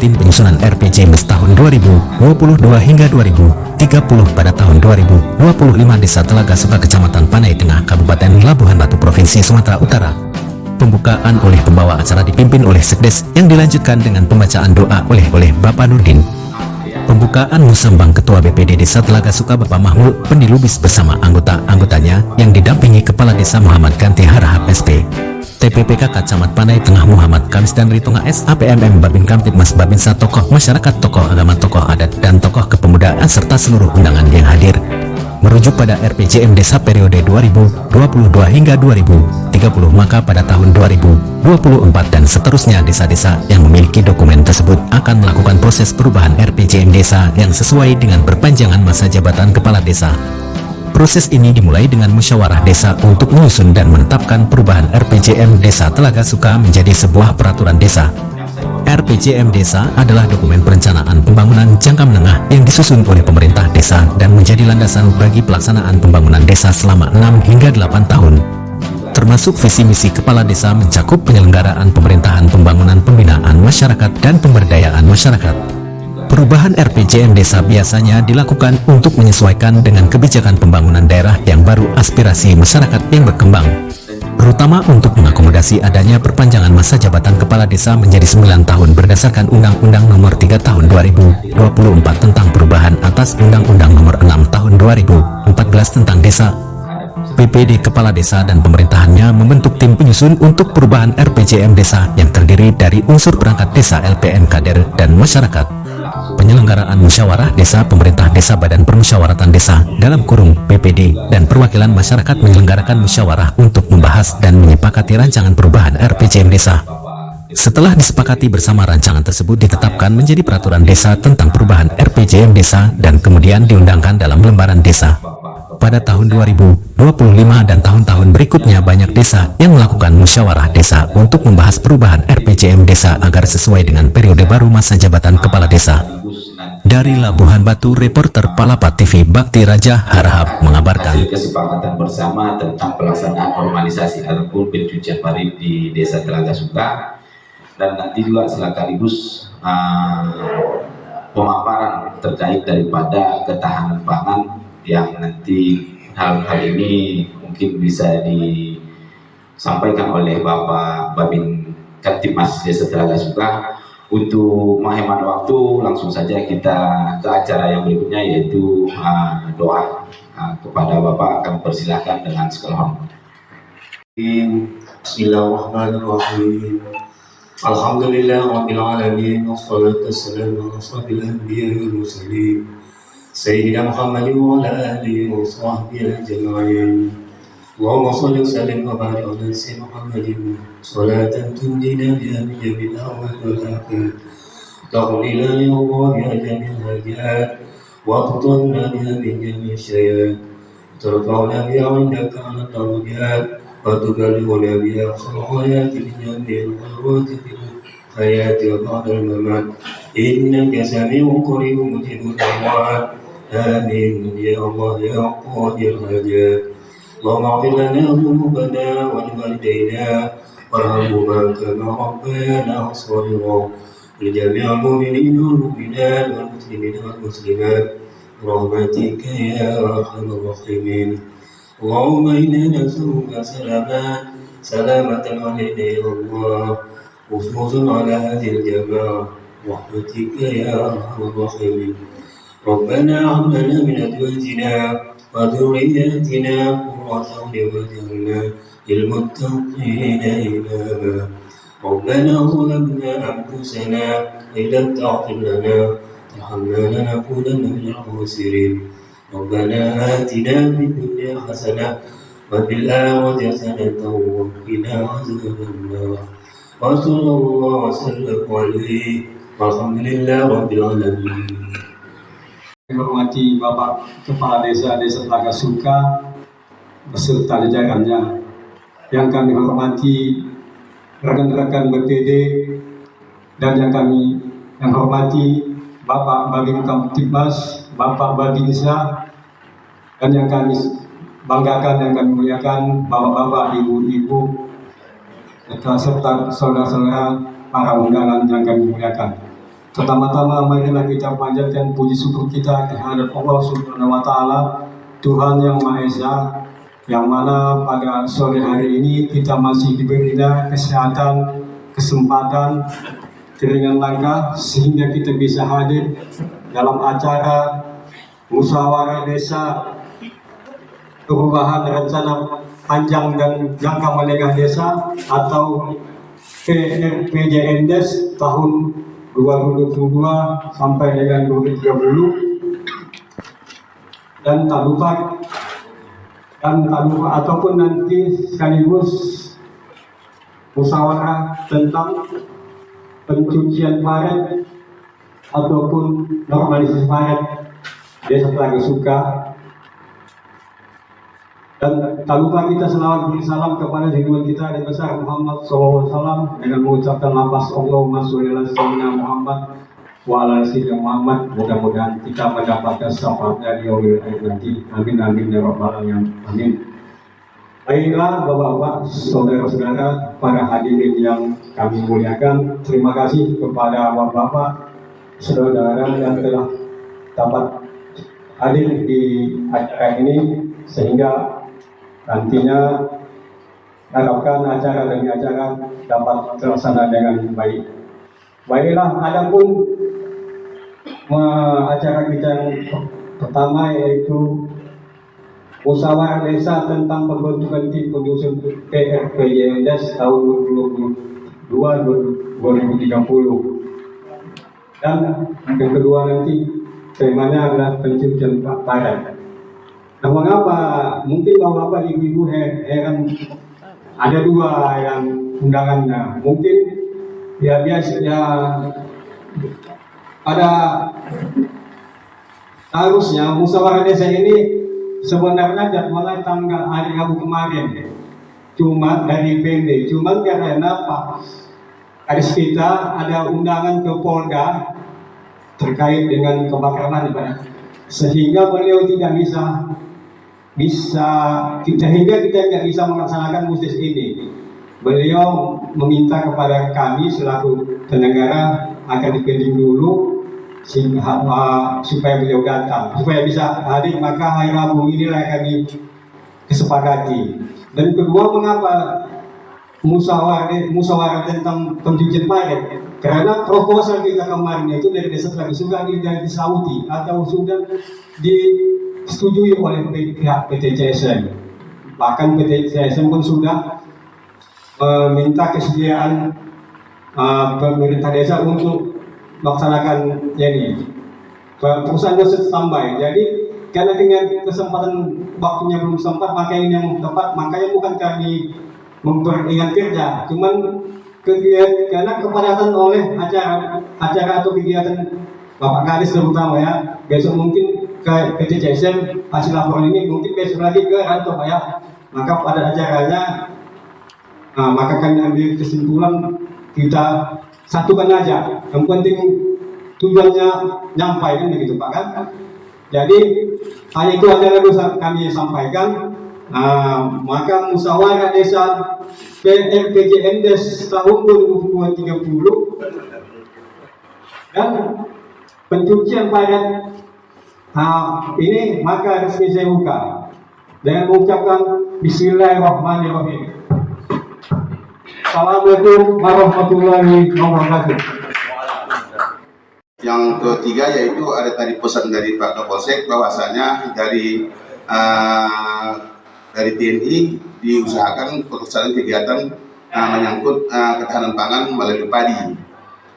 Tim Penyusunan RPJMDes tahun 2022 hingga 2030 pada tahun 2025 Desa Telaga Suka Kecamatan Panai Tengah Kabupaten Labuhan Batu Provinsi Sumatera Utara. Pembukaan oleh pembawa acara dipimpin oleh Sekdes yang dilanjutkan dengan pembacaan doa oleh Bapak Nurdin. Pembukaan musambang Ketua BPD Desa Telaga Suka Bapak Mahmud Pendilubis bersama anggota-anggotanya yang didampingi Kepala Desa Muhammad Ganti Harahap SP, TPPKK Camat Panai Tengah Muhammad Kamis dan Ritonga SAPMM Babin Kamtibmas Babinsa, tokoh masyarakat, tokoh agama, tokoh adat, dan tokoh kepemudaan serta seluruh undangan yang hadir. Merujuk pada RPJM Desa periode 2022 hingga 2030, maka pada tahun 2024 dan seterusnya desa-desa yang memiliki dokumen tersebut akan melakukan proses perubahan RPJM Desa yang sesuai dengan perpanjangan masa jabatan Kepala Desa. Proses ini dimulai dengan musyawarah desa untuk menyusun dan menetapkan perubahan RPJM Desa Telaga Suka menjadi sebuah peraturan desa. RPJM Desa adalah dokumen perencanaan pembangunan jangka menengah yang disusun oleh pemerintah desa dan menjadi landasan bagi pelaksanaan pembangunan desa selama 6 hingga 8 tahun. Termasuk visi misi kepala desa mencakup penyelenggaraan pemerintahan, pembangunan, pembinaan masyarakat, dan pemberdayaan masyarakat. Perubahan RPJM Desa biasanya dilakukan untuk menyesuaikan dengan kebijakan pembangunan daerah yang baru, aspirasi masyarakat yang berkembang, terutama untuk mengakomodasi adanya perpanjangan masa jabatan Kepala Desa menjadi 9 tahun berdasarkan Undang-Undang Nomor 3 Tahun 2024 tentang perubahan atas Undang-Undang Nomor 6 Tahun 2014 tentang Desa. BPD Kepala Desa dan pemerintahannya membentuk tim penyusun untuk perubahan RPJM Desa yang terdiri dari unsur perangkat desa, LPM, kader, dan masyarakat. Penyelenggaraan musyawarah desa, pemerintah desa, badan permusyawaratan desa dalam kurung BPD, dan perwakilan masyarakat menyelenggarakan musyawarah untuk membahas dan menyepakati rancangan perubahan RPJM Desa. Setelah disepakati bersama, rancangan tersebut ditetapkan menjadi peraturan desa tentang perubahan RPJM Desa dan kemudian diundangkan dalam lembaran desa. Pada tahun 2025 dan tahun-tahun berikutnya banyak desa yang melakukan musyawarah desa untuk membahas perubahan RPJM Desa agar sesuai dengan periode baru masa jabatan Kepala Desa. Dari Labuhan Batu, reporter Palapa TV Bakti Raja Harahap mengabarkan. Kesepakatan bersama tentang pelaksanaan normalisasi ataupun pencucian parit di Desa Telaga Suka, dan nanti juga sekaligus pemaparan terkait daripada ketahanan pangan yang nanti hal-hal ini mungkin bisa disampaikan oleh Bapak Babin Kamtibmas Desa Telaga Suka. Untuk menghemat waktu, langsung saja kita ke acara yang berikutnya, yaitu doa kepada Bapak. Akan persilahkan dengan segala hormat. Bismillahirrahmanirrahim. Alhamdulillahirabbil alamin, wassalatu wassalamu ala asyrofil anbiya'i wal mursalin, sayyidina Muhammadin wa ala alihi wa sahbihi ajma'in. Allahumma shalli wa sallim wa barik ala sayyidina Muhammadin salatan tunjina biha min jami'il ahwal wal afat, taghnina ya Allah biha jami'il hajat, wa tutahhirna biha min jami'il syayat, tarfa'una biha 'indaka 'ala darajat, wa tuballighuna biha aqsal ghayati min jami'il khairat fil hayati wa ba'dal mamat, innaka sami'un qaribun mujibud da'wat. Amin ya Allah ya qadir hajat. Allahumma ighfir lana dhunubana wa liwalidayna warhamhuma kama rabbayana shaghira, li jami'il mu'minina wal mu'minat wal muslimina wal muslimat birahmatika ya arhamar rahimin. Allahumma inna nas'aluka salamatan alayna ya Allah, khususan ala hadhil jama'ah rahmatika ya arhamar rahimin. Rabbana hab lana min azwajina wa dhurriyyatina qurrata a'yun waj'alna lil muttaqina imama. Rabbana zalamna anfusana wa illam taghfir lana warhamna lanakunanna minal khasirin. Rabbana atina fid dunya hasanah wa fil akhirati hasanatan wa qina adzabannar. Wa sallallahu wa sallam alaihi walhamdulillahi rabbil alamin. Yang hormati Bapak Kepala Desa Telaga Suka beserta jajarannya, yang kami hormati rekan-rekan BPD, dan yang hormati Bapak Babin Kamtibmas, Bapak Babinsa, dan yang kami banggakan dan kami muliakan Bapak-bapak, Ibu-ibu, serta saudara-saudara para undangan yang kami muliakan. Pertama-tama marilah kita panjatkan puji syukur kita kehadirat Allah Subhanahu wa Ta'ala, Tuhan yang Maha Esa, yang mana pada sore hari ini kita masih diberi kesehatan, kesempatan, keringan langkah sehingga kita bisa hadir dalam acara musyawarah desa perubahan rencana panjang dan jangka menengah desa atau PRPJMDes tahun 2022 sampai dengan 2030, dan tak lupa ataupun nanti sekaligus musyawarah tentang pencucian paret ataupun normalisasi paret desa Telaga Suka. Dan tak lupa kita selawat bersalam kepada junjungan kita Nabi besar Muhammad SAW dengan mengucapkan lafaz Allahumma sholli ala sayyidina Muhammad wa ala sayyidina Muhammad. Mudah-mudahan kita mendapatkan syafaatnya di yaumil akhir nanti. Amin amin ya rabbal alamin. Amin. Baiklah Bapak-bapak, saudara-saudara, para hadirin yang kami muliakan, terima kasih kepada Bapak-bapak, saudara yang telah dapat hadir di acara ini sehingga nantinya harapkan acara demi acara dapat terlaksana dengan baik. Baiklah, adapun acara kita yang pertama yaitu musyawarah desa tentang pembentukan tim penyusun PRPJMDes tahun 2022-2030, dan yang kedua nanti temanya adalah pencucian paret. Nah, mengapa mungkin bapak-bapak ibu-ibu heran ada dua yang undangannya? Mungkin ya biasa ya ada harusnya musyawarah desa ini sebenarnya jadwalnya tanggal hari Rabu kemarin, cuma dari PND, cuma karena Pak Kadis kita ada undangan ke Polda terkait dengan kebakaran sehingga beliau tidak hingga kita tidak bisa melaksanakan musyawarah ini. Beliau meminta kepada kami selaku penyelenggara akan dipending dulu supaya beliau datang, supaya bisa hadir, maka hari Rabu inilah kami kesepakati. Dan kedua, mengapa musyawarah tentang pencucian paret? Karena proposal kita kemarin itu dari desa Telaga Suka sudah disauti atau sudah disetujui oleh pihak PT CSM. Bahkan PT CSM pun sudah meminta kesediaan pemerintah desa untuk melaksanakan ini. Perusahaan dosis standby. Jadi karena dengan kesempatan waktunya belum sempat, maka ini yang tepat. Makanya bukan kami memperingat kerja, cuman karena kepadatan oleh acara atau kegiatan Bapak Kadis terutama ya. Besok mungkin ke PT CSM hasil laporan ini, mungkin besok lagi ke Ranto Pak ya. Maka pada acaranya, maka kami ambil kesimpulan kita satukan aja. Yang penting tujuannya nyampai kan begitu Pak kan. Jadi hanya itu aja yang kami sampaikan. Maka musyawarah desa PRPJMDes tahun 2030 dan pencucian paret ini maka resmi saya buka dengan mengucapkan Bismillahirrahmanirrahim. Assalamualaikum warahmatullahi wabarakatuh. Yang ketiga yaitu ada tadi pesan dari Pak Kapolsek bahwasanya dari TNI diusahakan pelaksanaan kegiatan menyangkut ketahanan pangan melalui padi,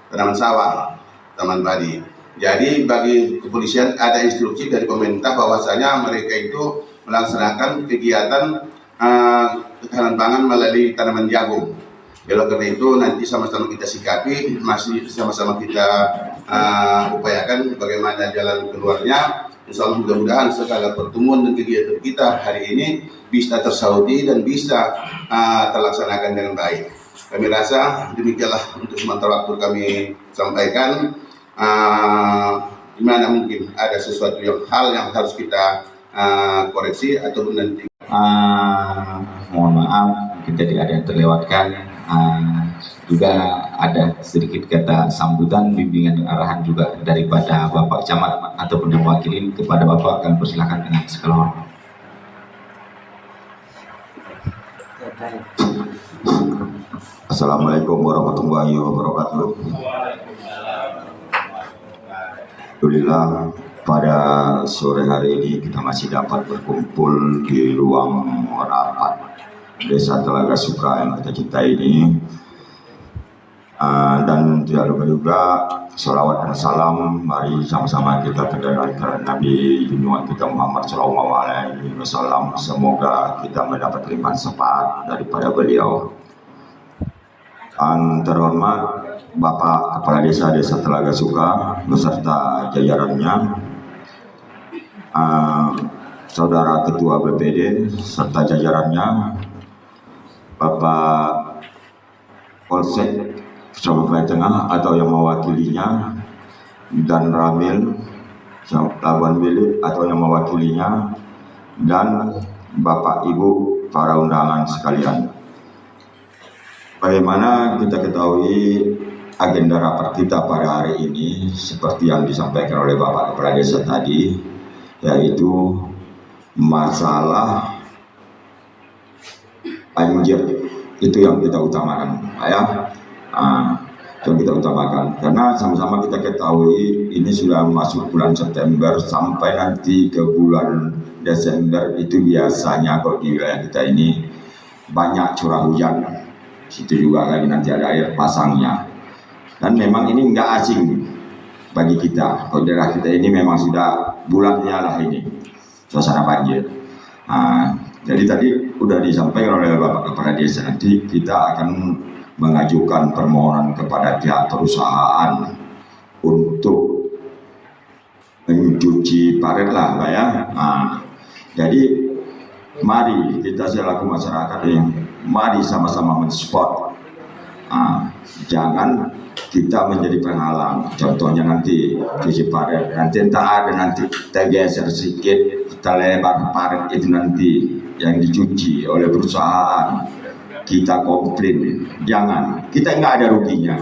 tanaman sawah, taman padi. Jadi bagi kepolisian ada instruksi dari pemerintah bahwasanya mereka itu melaksanakan kegiatan ketahanan pangan melalui tanaman jagung. Oleh karena itu nanti sama-sama kita sikapi, masih sama-sama kita upayakan bagaimana jalan keluarnya. Insya Allah mudah-mudahan segala pertemuan dan kegiatan kita hari ini bisa tersauti dan bisa terlaksanakan dengan baik. Kami rasa demikianlah untuk sementara waktu kami sampaikan. Di mana mungkin ada sesuatu hal yang harus kita koreksi ataupun nanti. Mohon maaf, mungkin tadi ada yang terlewatkan. juga ada sedikit kata sambutan, bimbingan, arahan juga daripada Bapak Camat ataupun yang mewakili kepada Bapak, kami persilakan dengan segala hormat. Assalamualaikum warahmatullahi wabarakatuh. Alhamdulillah, pada sore hari ini kita masih dapat berkumpul di ruang rapat Desa Telaga Suka yang kita cintai ini. Dan tidak lupa juga salawat dan salam, mari sama-sama kita terdengarkan Nabi junjungan kita Muhammad SAW. Semoga kita mendapat limpahan syafaat daripada beliau. Yang terhormat Bapak Kepala Desa Telaga Suka beserta jajarannya, Saudara Ketua BPD serta jajarannya, Bapak Polsek Kabupaten Tengah atau yang mewakilinya, dan Ramil Labuan Bilik atau yang mewakilinya, dan Bapak Ibu para undangan sekalian. Bagaimana kita ketahui agenda rapat kita pada hari ini seperti yang disampaikan oleh Bapak Kepala Desa tadi, yaitu masalah banjir. Itu yang kita utamakan, ya. Yang kita utamakan karena sama-sama kita ketahui ini sudah masuk bulan September, sampai nanti ke bulan Desember itu biasanya kalau di wilayah kita ini banyak curah hujan. Situ juga lagi nanti ada air pasangnya, dan memang ini nggak asing bagi kita. Kalau daerah kita ini memang sudah bulannya lah ini suasana banjir. Jadi tadi udah disampaikan oleh Bapak Kepala Desa, nanti kita akan mengajukan permohonan kepada pihak perusahaan untuk mencuci parit lah, Pak ya. Jadi mari kita selaku masyarakat ini, mari sama-sama mensupport. Jangan kita menjadi penghalang. Contohnya nanti cuci parit, nanti entah ada nanti tergeser sedikit, kita lebar parit itu nanti yang dicuci oleh perusahaan, kita komplain. Jangan, kita nggak ada ruginya.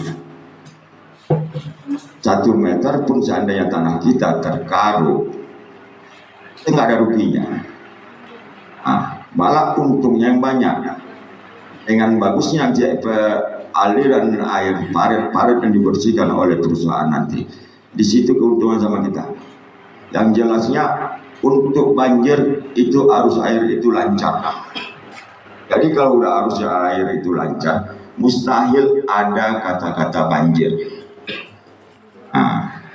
1 meter pun seandainya tanah kita terkarut, kita nggak ada ruginya. Malah untungnya yang banyak. Dengan bagusnya aliran air parit yang dibersihkan oleh perusahaan nanti, di situ keuntungan sama kita. Yang jelasnya untuk banjir itu arus air itu lancar. Jadi kalau udah arus air itu lancar, mustahil ada kata-kata banjir.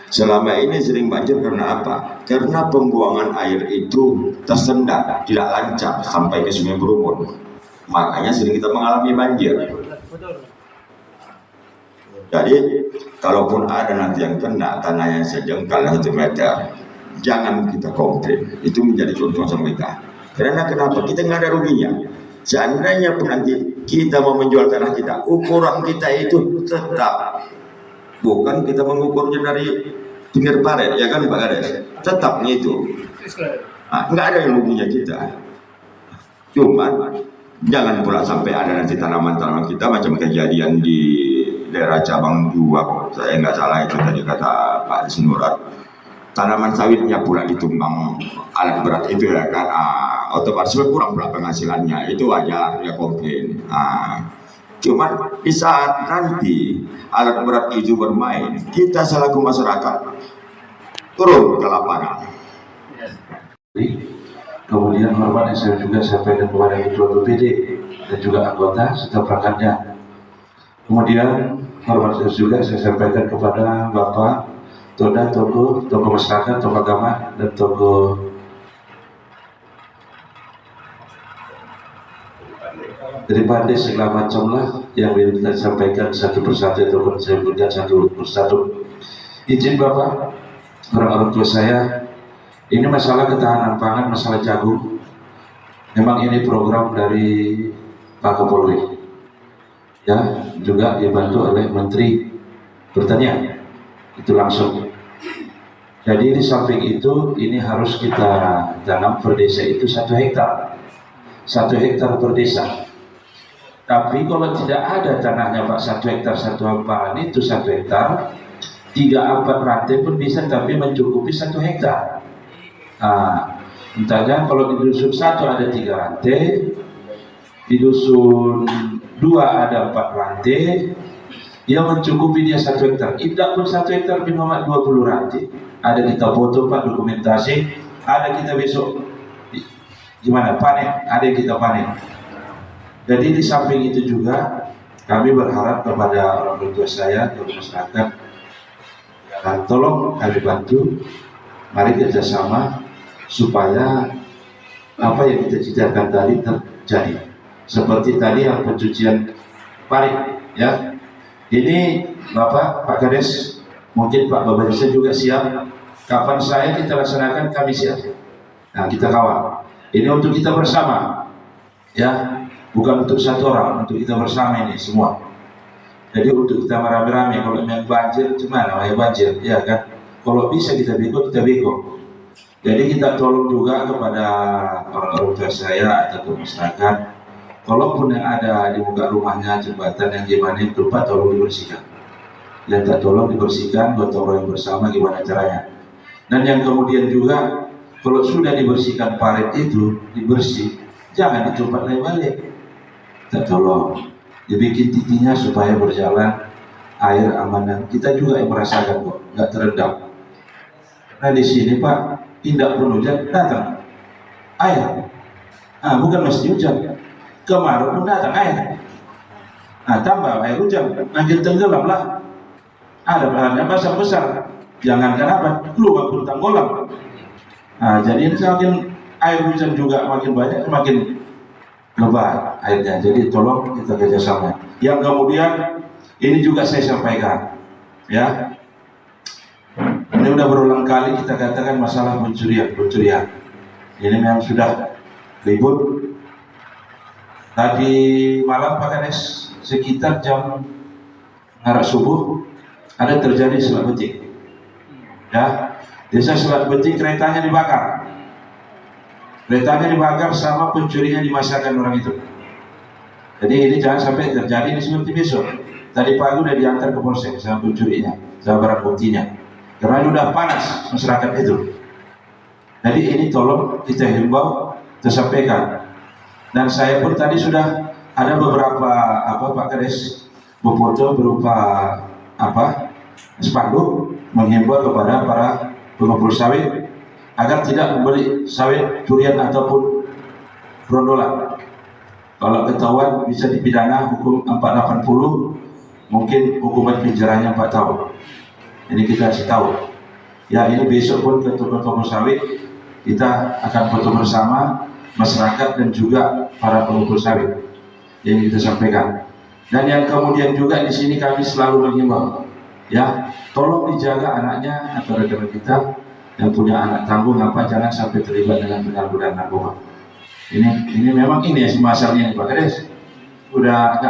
Selama ini sering banjir karena apa? Karena pembuangan air itu tersendat, tidak lancar sampai ke Sungai Berumun. Makanya sering kita mengalami banjir. Jadi kalaupun ada nanti yang kena tanahnya sejengkal 1 meter, jangan kita komplain. Itu menjadi contoh sama kita. Karena kenapa? Kita nggak ada ruginya. Seandainya pun nanti kita mau menjual tanah kita, ukuran kita itu tetap, bukan kita mengukurnya dari pinggir parit, ya kan Pak Kades? Tetapnya itu. Nggak ada yang ruginya kita. Cuman jangan pula sampai ada nanti tanaman-tanaman kita macam kejadian di daerah cabang 2, kalau saya nggak salah itu tadi kata Pak Sinurat, tanaman sawitnya pula ditumbang alat berat itu ya kan, otomatis kurang pula penghasilannya, itu wajar ya komplain. Cuman di saat nanti alat berat itu bermain, kita selaku masyarakat turun ke lapangan. Kemudian hormat yang saya juga sampaikan kepada Ketua BPD dan juga anggota serta perangkatnya. Kemudian hormat juga saya sampaikan kepada Bapak Toda, tokoh masyarakat, tokoh agama, dan tokoh daripada segala macam lah yang kita sampaikan satu persatu, ataupun saya berikan satu persatu. Izin Bapak, orang-orang tua saya, ini masalah ketahanan pangan, masalah jagung. Memang ini program dari Pak Kapolri, ya, juga dibantu oleh Menteri Pertanian, itu langsung. Jadi di samping itu, ini harus kita tanam per desa itu 1 hektar, 1 hektar per desa. Tapi kalau tidak ada tanahnya Pak 1 hektar 1 hamparan itu 1 hektar, 3-4 rantai pun bisa, tapi mencukupi 1 hektar. Entahnya kalau di dusun 1 ada 3 rantai, di dusun 2 ada 4 rantai, yang mencukupi dia 1 hektar. Tidak pun 1 hektar cuma 20 rantai. Ada kita foto Pak, dokumentasi, ada kita besok gimana panen, ada yang kita panen. Jadi di samping itu juga kami berharap kepada orang tua saya dan masyarakat, tolong kami bantu, mari kerjasama supaya apa yang kita citakan tadi terjadi. Seperti tadi yang pencucian parit, ya. Ini Bapak Pak Kades, mungkin Pak Babinsa juga siap. Kapan saya kita laksanakan, kami siap. Nah, kita kawal. Ini untuk kita bersama, ya, bukan untuk 1 orang, untuk kita bersama ini semua. Jadi untuk kita merame-rame, kalau memang banjir, cuma namanya banjir, ya kan? Kalau bisa kita bego, kita bego. Jadi kita tolong juga kepada orang-orang tua saya atau masyarakat, kalaupun yang ada di muka rumahnya jembatan yang gimana itu Pak, tolong dibersihkan. Yang tak tolong dibersihkan, gotong royong bersama gimana caranya. Dan yang kemudian juga kalau sudah dibersihkan parit itu, dibersih, jangan ditumpat lagi balik. Tak tolong dibikin titiknya supaya berjalan air aman. Kita juga yang merasakan kok, nggak terendam. Nah di sini Pak, tidak pun hujan datang air. Bukan mesti hujan, kemarau pun datang air. Tambah air hujan, makin tenggelam lah. Ada bahannya besar, jangankan apa, keluar pun tenggelam. Jadi ini semakin air hujan juga makin banyak, semakin lebat airnya. Jadi tolong kita kerjasama. Yang kemudian ini juga saya sampaikan, ya. Ini udah berulang kali kita katakan masalah pencurian. Ini memang sudah ribut. Tadi malam Pak Kades sekitar jam arah subuh ada terjadi Selat Beting, ya. Desa Selat Beting keretanya dibakar. Keretanya dibakar sama pencurinya dimasakkan orang itu. Jadi ini jangan sampai terjadi ini seperti besok. Tadi pagi udah diantar ke polsek sama pencurinya, sama barang buktinya. Karena sudah panas masyarakat itu. Jadi ini tolong kita himbau, kita sampaikan. Dan saya pun tadi sudah ada beberapa Pak Kades berfoto berupa spanduk menghimbau kepada para pengumpul sawit agar tidak membeli sawit curian ataupun brondolan. Kalau ketahuan bisa dipidana hukum 480, mungkin hukuman penjaranya 4 tahun. Ini kita kasih tahu. Ya ini besok pun ke toko-toko sawit kita akan foto bersama masyarakat dan juga para pengumpul sawit yang kita sampaikan. Dan yang kemudian juga di sini kami selalu mengimbau, ya tolong dijaga anaknya atau rekan kita yang punya anak tanggung jangan sampai terlibat dengan penyalahgunaan narkoba. Ini memang ini ya masalahnya Pak Kades. Udah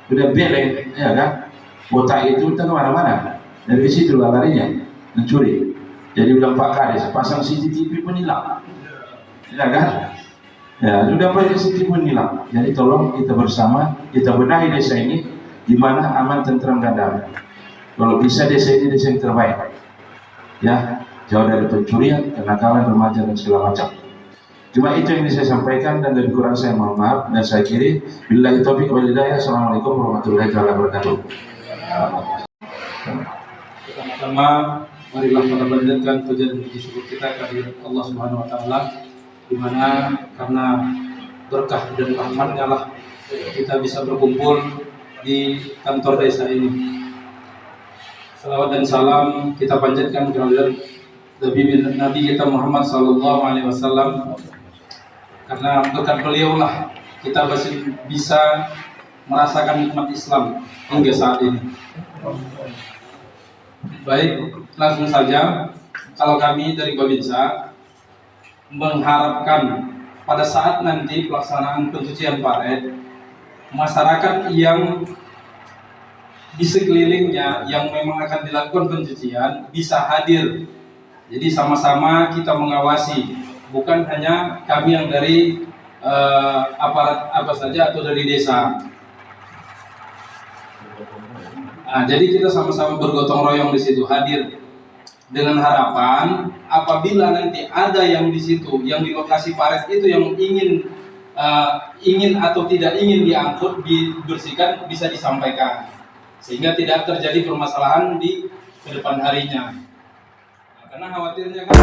udah beleng, ya kan? Botak itu kita kemana-mana. Dari situ larinya mencuri. Jadi udah Pak Kades pasang CCTV pun hilang, ya kan? Ya sudah pasang CCTV pun hilang. Jadi tolong kita bersama kita benahi desa ini di mana aman, tentram dan damai. Kalau bisa desa ini desa yang terbaik, ya jauh dari pencurian, kenakalan remaja dan segala macam. Cuma itu yang saya sampaikan dan lebih kurang saya mohon maaf dan saya kiri. Billahi taufiq wal hidayah. Assalamualaikum warahmatullahi wabarakatuh. Pertama, marilah kita panjatkan puja dan puji syukur kita kehadirat Allah Subhanahu wa taala, di mana karena berkah dan rahmat-Nya lah kita bisa berkumpul di kantor desa ini. Salawat dan salam kita panjatkan kehadirat Nabi kita Muhammad sallallahu alaihi wasallam, karena berkat beliau lah kita masih bisa merasakan nikmat Islam hingga saat ini. Baik, langsung saja. Kalau kami dari Babinsa mengharapkan pada saat nanti pelaksanaan pencucian parit, masyarakat yang di sekelilingnya yang memang akan dilakukan pencucian bisa hadir. Jadi sama-sama kita mengawasi, bukan hanya kami yang dari aparat apa saja atau dari desa. Nah, jadi kita sama-sama bergotong royong di situ, hadir dengan harapan apabila nanti ada yang di situ, yang di lokasi paret itu yang ingin atau tidak ingin diangkut, dibersihkan, bisa disampaikan sehingga tidak terjadi permasalahan di kedepan harinya. Nah, karena khawatirnya kan